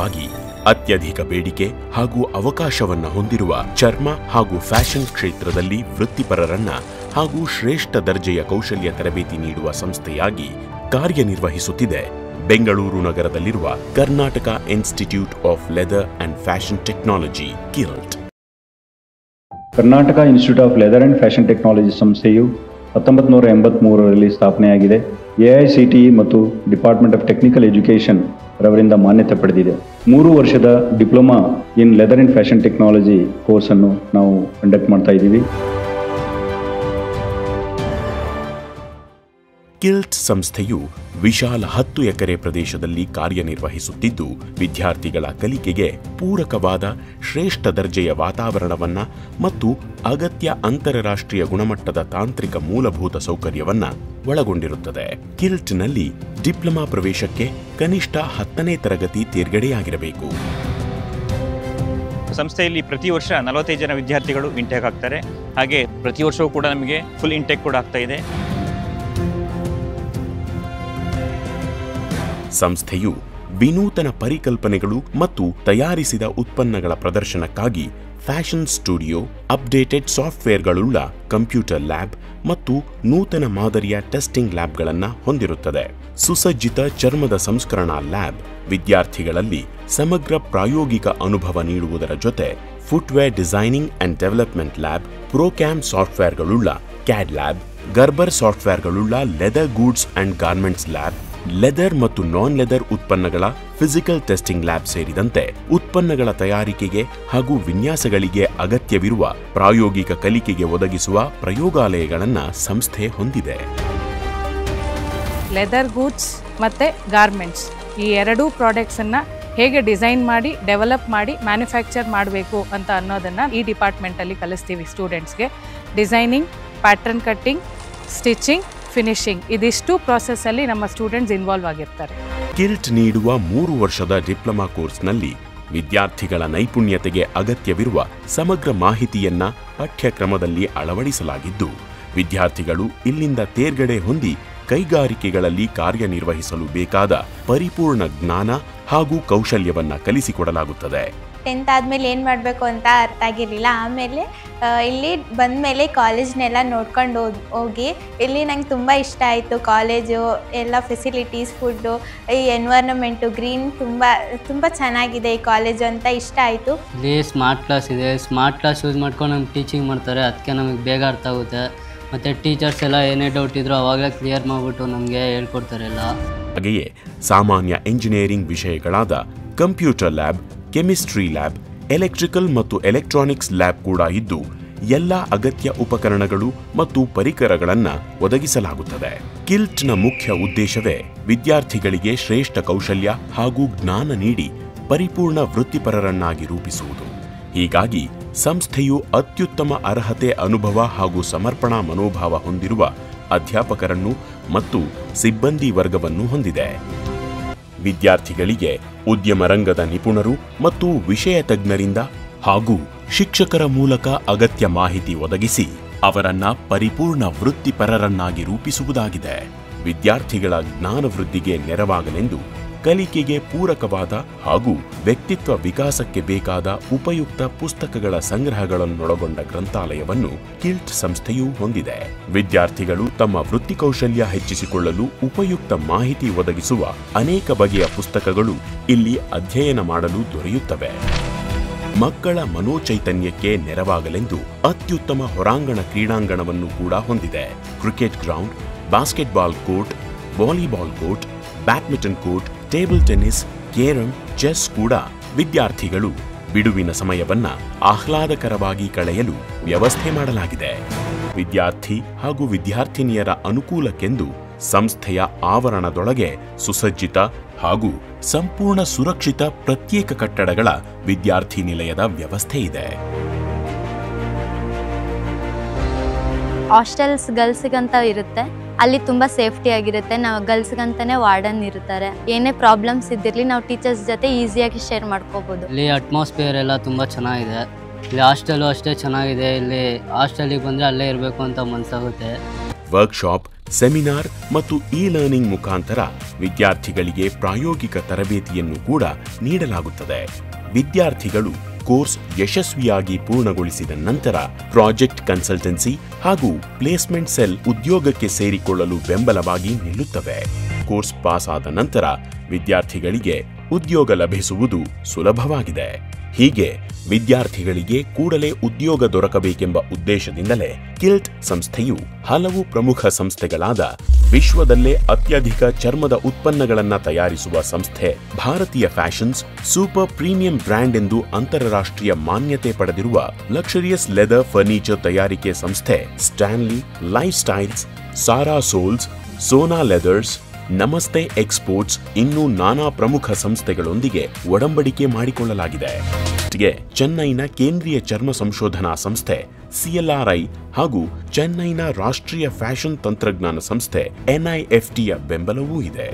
ಮೂಲಕವಾಗಿ ಅತ್ಯಧಿಕ ಬೇಡಿಕೆ ಹಾಗೂ ಅವಕಾಶವನ್ನು ಹೊಂದಿರುವ ಚರ್ಮ ಹಾಗೂ ಫ್ಯಾಷನ್ ಕ್ಷೇತ್ರದಲ್ಲಿ ವೃತ್ತಿಪರರನ್ನ ಹಾಗೂ ಶ್ರೇಷ್ಠ ದರ್ಜೆಯ ಕೌಶಲ್ಯ ತರಬೇತಿ ನೀಡುವ ಸಂಸ್ಥೆಯಾಗಿ ಕಾರ್ಯನಿರ್ವಹಿಸುತ್ತಿದೆ ಬೆಂಗಳೂರು ನಗರದಲ್ಲಿರುವ Karnataka institute of leather and fashion technology KILT. Karnataka institute of leather and fashion technology ಸಂಸ್ಥೆಯು 1983ರಲ್ಲಿ ಸ್ಥಾಪನೆಯಾಗಿದೆ. AICTE ಮತ್ತು ಡಿಪಾರ್ಟ್ಮೆಂಟ್ ಆಫ್ ಟೆಕ್ನಿಕಲ್ ಎಜುಕೇಷನ್ ರವರಿಂದ ಮಾನ್ಯತೆ ಪಡೆದಿದೆ. 3 ವರ್ಷದ diploma in leather and fashion technology ಕೋರ್ಸನ್ನು ನಾವು ಕಂಡಕ್ಟ್ ಮಾಡ್ತಾ ಇದ್ದೀವಿ. ಕಿಲ್ಟ್ ಸಂಸ್ಥೆಯು ವಿಶಾಲ 10 ಎಕರೆ ಪ್ರದೇಶದಲ್ಲಿ ಕಾರ್ಯನಿರ್ವಹಿಸುತ್ತಿದ್ದು ವಿದ್ಯಾರ್ಥಿಗಳ ಕಲಿಕೆಗೆ ಪೂರಕವಾದ ಶ್ರೇಷ್ಠ ದರ್ಜೆಯ ವಾತಾವರಣವನ್ನ ಮತ್ತು ಅಗತ್ಯ ಅಂತಾರಾಷ್ಟ್ರೀಯ ಗುಣಮಟ್ಟದ ತಾಂತ್ರಿಕ ಮೂಲಭೂತ ಸೌಕರ್ಯವನ್ನ ಒಳಗೊಂಡಿರುತ್ತದೆ. ಕಿಲ್ಟ್ನಲ್ಲಿ ಡಿಪ್ಲೊಮಾ ಪ್ರವೇಶಕ್ಕೆ ಕನಿಷ್ಠ 10ನೇ ತರಗತಿ ತೇರ್ಗಡೆಯಾಗಿರಬೇಕು. ಸಂಸ್ಥೆಯಲ್ಲಿ ಪ್ರತಿ ವರ್ಷ 45 ಜನ ವಿದ್ಯಾರ್ಥಿಗಳು ಇಂಟೇಕ್ ಆಗ್ತಾರೆ. ಹಾಗೆ ಪ್ರತಿ ವರ್ಷವೂ ಕೂಡ ನಮಗೆ ಫುಲ್ ಇಂಟೇಕ್ ಕೂಡ ಆಗ್ತಾ ಇದೆ. ಸಂಸ್ಥೆಯು ವಿನೂತನ ಪರಿಕಲ್ಪನೆಗಳು ಮತ್ತು ತಯಾರಿಸಿದ ಉತ್ಪನ್ನಗಳ ಪ್ರದರ್ಶನಕ್ಕಾಗಿ ಫ್ಯಾಷನ್ ಸ್ಟುಡಿಯೋ, ಅಪ್ಡೇಟೆಡ್ ಸಾಫ್ಟ್ವೇರ್ಗಳುಳ್ಳ ಕಂಪ್ಯೂಟರ್ ಲ್ಯಾಬ್ ಮತ್ತು ನೂತನ ಮಾದರಿಯ ಟೆಸ್ಟಿಂಗ್ ಲ್ಯಾಬ್ಗಳನ್ನು ಹೊಂದಿರುತ್ತದೆ. ಸುಸಜ್ಜಿತ ಚರ್ಮದ ಸಂಸ್ಕರಣಾ ಲ್ಯಾಬ್ ವಿದ್ಯಾರ್ಥಿಗಳಲ್ಲಿ ಸಮಗ್ರ ಪ್ರಾಯೋಗಿಕ ಅನುಭವ ನೀಡುವುದರ ಜೊತೆ footwear designing and development lab, Procam ಸಾಫ್ಟ್ವೇರ್ಗಳುಳ್ಳ ಕ್ಯಾಡ್ ಲ್ಯಾಬ್, ಗರ್ಬರ್ ಸಾಫ್ಟ್ವೇರ್ಗಳುಳ್ಳ leather goods and garments lab, leather ಮತ್ತು ನಾನ್ ಲೆದರ್ ಉತ್ಪನ್ನಗಳ ಫಿಸಿಕಲ್ ಟೆಸ್ಟಿಂಗ್ ಲ್ಯಾಬ್ ಸೇರಿದಂತೆ ಉತ್ಪನ್ನಗಳ ತಯಾರಿಕೆಗೆ ಹಾಗೂ ವಿನ್ಯಾಸಗಳಿಗೆ ಅಗತ್ಯವಿರುವ ಪ್ರಾಯೋಗಿಕ ಕಲಿಕೆಗೆ ಒದಗಿಸುವ ಪ್ರಯೋಗಾಲಯಗಳನ್ನು ಸಂಸ್ಥೆ ಹೊಂದಿದೆ. ಲೆದರ್ ಗೂಡ್ಸ್ ಮತ್ತು ಗಾರ್ಮೆಂಟ್ಸ್ ಈ ಎರಡೂ ಪ್ರಾಡಕ್ಟ್ಸನ್ನು ಹೇಗೆ ಡಿಸೈನ್ ಮಾಡಿ ಡೆವಲಪ್ ಮಾಡಿ ಮ್ಯಾನುಫ್ಯಾಕ್ಚರ್ ಮಾಡಬೇಕು ಅಂತ ಅನ್ನೋದನ್ನು ಈ ಡಿಪಾರ್ಟ್ಮೆಂಟಲ್ಲಿ ಕಲಿಸ್ತೀವಿ ಸ್ಟೂಡೆಂಟ್ಸ್ಗೆ. Designing, pattern cutting, stitching, finishing ಇದಿಷ್ಟು ಪ್ರಾಸೆಸ್ಸಲ್ಲಿ ನಮ್ಮ ಸ್ಟೂಡೆಂಟ್ಸ್ ಇನ್ವಾಲ್ವ್ ಆಗಿರ್ತಾರೆ. ಕಿಲ್ಟ್ ನೀಡುವ 3 ವರ್ಷದ ಡಿಪ್ಲೊಮಾ ಕೋರ್ಸ್ನಲ್ಲಿ ವಿದ್ಯಾರ್ಥಿಗಳ ನೈಪುಣ್ಯತೆಗೆ ಅಗತ್ಯವಿರುವ ಸಮಗ್ರ ಮಾಹಿತಿಯನ್ನ ಪಠ್ಯಕ್ರಮದಲ್ಲಿ ಅಳವಡಿಸಲಾಗಿದ್ದು ವಿದ್ಯಾರ್ಥಿಗಳು ಇಲ್ಲಿಂದ ತೇರ್ಗಡೆ ಹೊಂದಿ ಕೈಗಾರಿಕೆಗಳಲ್ಲಿ ಕಾರ್ಯನಿರ್ವಹಿಸಲು ಬೇಕಾದ ಪರಿಪೂರ್ಣ ಜ್ಞಾನ ಹಾಗೂ ಕೌಶಲ್ಯವನ್ನ ಕಲಿಸಿಕೊಡಲಾಗುತ್ತದೆ. 10th ಆದಮೇಲೆ ಏನು ಮಾಡಬೇಕು ಅಂತ ಅರ್ಥ ಆಗಿರಲಿಲ್ಲ. ಆಮೇಲೆ ಇಲ್ಲಿ ಬಂದ ಮೇಲೆ ಕಾಲೇಜ್ನೆಲ್ಲ ನೋಡ್ಕೊಂಡು ಹೋಗಿ ಇಲ್ಲಿ ನಂಗೆ ತುಂಬ ಇಷ್ಟ ಆಯಿತು. ಕಾಲೇಜು ಎಲ್ಲ ಫೆಸಿಲಿಟೀಸ್, ಫುಡ್ಡು, ಈ ಎನ್ವೈರನ್ಮೆಂಟು, ಗ್ರೀನ್ ತುಂಬ ಚೆನ್ನಾಗಿದೆ ಈ ಕಾಲೇಜು ಅಂತ ಇಷ್ಟ ಆಯಿತು. ಇಲ್ಲಿ ಸ್ಮಾರ್ಟ್ ಕ್ಲಾಸ್ ಇದೆ. ಸ್ಮಾರ್ಟ್ ಕ್ಲಾಸ್ ಯೂಸ್ ಮಾಡ್ಕೊಂಡು ನಮ್ಗೆ ಟೀಚಿಂಗ್ ಮಾಡ್ತಾರೆ. ಅದಕ್ಕೆ ನಮಗೆ ಬೇಗ ಅರ್ಥ ಆಗುತ್ತೆ. ಮತ್ತು ಟೀಚರ್ಸ್ ಎಲ್ಲ ಏನೇ ಡೌಟ್ ಇದ್ರೂ ಅವಾಗಲೇ ಕ್ಲಿಯರ್ ಮಾಡಿಬಿಟ್ಟು ನಮಗೆ ಹೇಳ್ಕೊಡ್ತಾರೆ ಎಲ್ಲ. ಹಾಗೆಯೇ ಸಾಮಾನ್ಯ ಇಂಜಿನಿಯರಿಂಗ್ ವಿಷಯಗಳಾದ computer lab, chemistry lab, electrical ಮತ್ತು ಎಲೆಕ್ಟ್ರಾನಿಕ್ಸ್ ಲ್ಯಾಬ್ ಕೂಡ ಇದ್ದು ಎಲ್ಲ ಅಗತ್ಯ ಉಪಕರಣಗಳು ಮತ್ತು ಪರಿಕರಗಳನ್ನು ಒದಗಿಸಲಾಗುತ್ತದೆ. ಕಿಲ್ಟ್ನ ಮುಖ್ಯ ಉದ್ದೇಶವೇ ವಿದ್ಯಾರ್ಥಿಗಳಿಗೆ ಶ್ರೇಷ್ಠ ಕೌಶಲ್ಯ ಹಾಗೂ ಜ್ಞಾನ ನೀಡಿ ಪರಿಪೂರ್ಣ ವೃತ್ತಿಪರರನ್ನಾಗಿ ರೂಪಿಸುವುದು. ಹೀಗಾಗಿ ಸಂಸ್ಥೆಯು ಅತ್ಯುತ್ತಮ ಅರ್ಹತೆ, ಅನುಭವ ಹಾಗೂ ಸಮರ್ಪಣಾ ಮನೋಭಾವ ಹೊಂದಿರುವ ಅಧ್ಯಾಪಕರನ್ನು ಮತ್ತು ಸಿಬ್ಬಂದಿ ವರ್ಗವನ್ನು ಹೊಂದಿದೆ. ವಿದ್ಯಾರ್ಥಿಗಳಿಗೆ ಉದ್ಯಮ ರಂಗದ ನಿಪುಣರು ಮತ್ತು ವಿಷಯ ತಜ್ಞರಿಂದ ಹಾಗೂ ಶಿಕ್ಷಕರ ಮೂಲಕ ಅಗತ್ಯ ಮಾಹಿತಿ ಒದಗಿಸಿ ಅವರನ್ನ ಪರಿಪೂರ್ಣ ವೃತ್ತಿಪರರನ್ನಾಗಿ ರೂಪಿಸುವುದಾಗಿದೆ. ವಿದ್ಯಾರ್ಥಿಗಳ ಜ್ಞಾನ ವೃದ್ಧಿಗೆ ನೆರವಾಗಲೆಂದು ಕಲಿಕೆಗೆ ಪೂರಕವಾದ ಹಾಗೂ ವ್ಯಕ್ತಿತ್ವ ವಿಕಾಸಕ್ಕೆ ಬೇಕಾದ ಉಪಯುಕ್ತ ಪುಸ್ತಕಗಳ ಸಂಗ್ರಹಗಳನ್ನೊಳಗೊಂಡ ಗ್ರಂಥಾಲಯವನ್ನು ಕಿಲ್ಟ್ ಸಂಸ್ಥೆಯು ಹೊಂದಿದೆ. ವಿದ್ಯಾರ್ಥಿಗಳು ತಮ್ಮ ವೃತ್ತಿ ಕೌಶಲ್ಯ ಹೆಚ್ಚಿಸಿಕೊಳ್ಳಲು ಉಪಯುಕ್ತ ಮಾಹಿತಿ ಒದಗಿಸುವ ಅನೇಕ ಬಗೆಯ ಪುಸ್ತಕಗಳು ಇಲ್ಲಿ ಅಧ್ಯಯನ ಮಾಡಲು ದೊರೆಯುತ್ತವೆ. ಮಕ್ಕಳ ಮನೋಚೈತನ್ಯಕ್ಕೆ ನೆರವಾಗಲೆಂದು ಅತ್ಯುತ್ತಮ ಹೊರಾಂಗಣ ಕ್ರೀಡಾಂಗಣವನ್ನು ಕೂಡ ಹೊಂದಿದೆ. Cricket ground, basketball court, volleyball court, badminton court, table tennis, carrom, chess ಕೂಡ ವಿದ್ಯಾರ್ಥಿಗಳು ಬಿಡುವಿನ ಸಮಯವನ್ನ ಆಹ್ಲಾದಕರವಾಗಿ ಕಳೆಯಲು ವ್ಯವಸ್ಥೆ ಮಾಡಲಾಗಿದೆ. ವಿದ್ಯಾರ್ಥಿ ಹಾಗೂ ವಿದ್ಯಾರ್ಥಿನಿಯರ ಅನುಕೂಲಕ್ಕೆಂದು ಸಂಸ್ಥೆಯ ಆವರಣದೊಳಗೆ ಸುಸಜ್ಜಿತ ಹಾಗೂ ಸಂಪೂರ್ಣ ಸುರಕ್ಷಿತ ಪ್ರತ್ಯೇಕ ಕಟ್ಟಡಗಳ ವಿದ್ಯಾರ್ಥಿ ನಿಲಯದ ವ್ಯವಸ್ಥೆ ಇದೆ. ಹಾಸ್ಟೆಲ್ಸ್ ಗರ್ಲ್ಸ್ಗಂತ ಇರುತ್ತೆ, ಅಲ್ಲಿ ತುಂಬ ಸೇಫ್ಟಿ ಆಗಿರುತ್ತೆ. ನಾವು ಗರ್ಲ್ಸ್ಗಂತಾನೆ ವಾರ್ಡನ್ ಇರ್ತಾರೆ. ಏನೇ ಪ್ರಾಬ್ಲಮ್ಸ್ ಇದ್ದಿರಲಿ ನಾವು ಟೀಚರ್ಸ್ ಜೊತೆ ಈಸಿಯಾಗಿ ಶೇರ್ ಮಾಡ್ಕೋಬೋದು. ಇಲ್ಲಿ ಅಟ್ಮಾಸ್ಫಿಯರ್ ಎಲ್ಲ ತುಂಬ ಚೆನ್ನಾಗಿದೆ. ಇಲ್ಲಿ ಹಾಸ್ಟೆಲು ಅಷ್ಟೇ ಚೆನ್ನಾಗಿದೆ. ಇಲ್ಲಿ ಹಾಸ್ಟೆಲಿಗೆ ಬಂದರೆ ಅಲ್ಲೇ ಇರಬೇಕು ಅಂತ ಮನಸ್ಸಾಗುತ್ತೆ. ವರ್ಕ್ಶಾಪ್, ಸೆಮಿನಾರ್ ಮತ್ತು ಇ-ಲರ್ನಿಂಗ್ ಮುಖಾಂತರ ವಿದ್ಯಾರ್ಥಿಗಳಿಗೆ ಪ್ರಾಯೋಗಿಕ ತರಬೇತಿಯನ್ನು ಕೂಡ ನೀಡಲಾಗುತ್ತದೆ. ವಿದ್ಯಾರ್ಥಿಗಳು ಕೋರ್ಸ್ ಯಶಸ್ವಿಯಾಗಿ ಪೂರ್ಣಗೊಳಿಸಿದ ನಂತರ ಪ್ರಾಜೆಕ್ಟ್ ಕನ್ಸಲ್ಟೆನ್ಸಿ ಹಾಗೂ ಪ್ಲೇಸ್ಮೆಂಟ್ ಸೆಲ್ ಉದ್ಯೋಗಕ್ಕೆ ಸೇರಿಕೊಳ್ಳಲು ಬೆಂಬಲವಾಗಿ ನಿಲ್ಲುತ್ತವೆ. ಕೋರ್ಸ್ ಪಾಸ್ ಆದ ನಂತರ ವಿದ್ಯಾರ್ಥಿಗಳಿಗೆ ಉದ್ಯೋಗ ಲಭಿಸುವುದು ಸುಲಭವಾಗಿದೆ. ಹೀಗೆ ವಿದ್ಯಾರ್ಥಿಗಳಿಗೆ ಕೂಡಲೇ ಉದ್ಯೋಗ ದೊರಕಬೇಕೆಂಬ ಉದ್ದೇಶದಿಂದಲೇ ಕಿಲ್ಟ್ ಸಂಸ್ಥೆಯು ಹಲವು ಪ್ರಮುಖ ಸಂಸ್ಥೆಗಳಾದ ವಿಶ್ವದಲ್ಲೇ ಅತ್ಯಧಿಕ ಚರ್ಮದ ಉತ್ಪನ್ನಗಳನ್ನು ತಯಾರಿಸುವ ಸಂಸ್ಥೆ ಭಾರತೀಯ ಫ್ಯಾಷನ್ಸ್, ಸೂಪರ್ ಪ್ರೀಮಿಯಂ ಬ್ರ್ಯಾಂಡ್ ಎಂದು ಅಂತಾರಾಷ್ಟ್ರೀಯ ಮಾನ್ಯತೆ ಪಡೆದಿರುವ ಲಕ್ಸುರಿಯಸ್ ಲೆದರ್ ಫರ್ನಿಚರ್ ತಯಾರಿಕೆ ಸಂಸ್ಥೆ Stanley Lifestyles, Sara Soles, Sona Leathers, Namaste Exports ಇನ್ನೂ ನಾನಾ ಪ್ರಮುಖ ಸಂಸ್ಥೆಗಳೊಂದಿಗೆ ಒಡಂಬಡಿಕೆ ಮಾಡಿಕೊಳ್ಳಲಾಗಿದೆ. ಚೆನ್ನೈನ ಕೇಂದ್ರೀಯ ಚರ್ಮ ಸಂಶೋಧನಾ ಸಂಸ್ಥೆ CLRI ಹಾಗೂ ಚೆನ್ನೈನ ರಾಷ್ಟ್ರೀಯ ಫ್ಯಾಷನ್ ತಂತ್ರಜ್ಞಾನ ಸಂಸ್ಥೆ NIFTಯ ಬೆಂಬಲವೂ ಇದೆ.